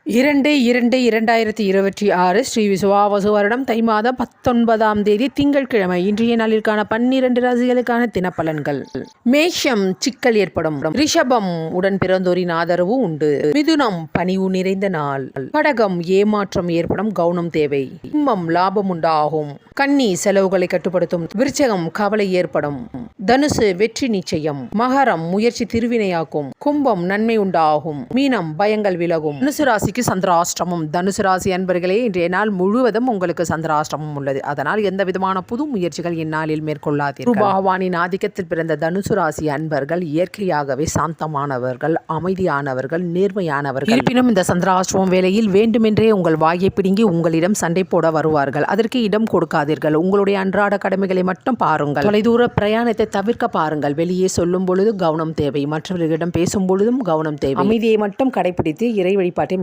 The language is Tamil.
2/2/2026 ஸ்ரீ விசுவாவசு வருடம் தை மாதம் 19ஆம் தேதி திங்கட்கிழமை. இன்றைய நாளிற்கான 12 ராசிகளுக்கான தினப்பலன்கள். மேஷம், சிக்கல் ஏற்படும். ரிஷபம், உடன் பிறந்தோரின் ஆதரவு உண்டு. மிதுனம், பணிவு நிறைந்த நாள். கடகம், ஏமாற்றம் ஏற்படும், கவனம் தேவை. சிம்மம், லாபம் உண்டாகும். கன்னி, செலவுகளை கட்டுப்படுத்தும். விருச்சகம், கவலை ஏற்படும். தனுசு, வெற்றி நிச்சயம். மகரம், முயற்சி திருவினையாக்கும். கும்பம், நன்மை உண்டாகும். மீனம், பயங்கள் விலகும். தனுசு ராசிக்கு சந்திராஷ்டமம். தனுசு ராசி அன்பர்களே, இன்றைய நாள் முழுவதும் உங்களுக்கு சந்திராஷ்டமம் உள்ளது. அதனால் எந்த விதமான புது முயற்சிகள் இந்நாளில் மேற்கொள்ளாதீர்கள். பகவானின் ஆதிக்கத்தில் பிறந்த தனுசு ராசி அன்பர்கள் இயற்கையாகவே சாந்தமானவர்கள், அமைதியானவர்கள், நேர்மையானவர்கள். இருப்பினும் இந்த சந்திராஷ்டமம் வேளையில் வேண்டுமென்றே உங்கள் வாயை பிடுங்கி உங்களிடம் சண்டை போட வருவார்கள். அதற்கு இடம் கொடுக்காதீர்கள். உங்களுடைய அன்றாட கடமைகளை மட்டும் பாருங்கள். தொலைதூர பிரயாணத்தை தவிர்க்க பாருங்கள். வெளியே சொல்லும் பொழுது கவனம் தேவை. மற்றவர்களிடம் பேசும் பொழுதும் கவனம் தேவை. அமைதியை மட்டும் கடைபிடித்து இறை வழிபாட்டை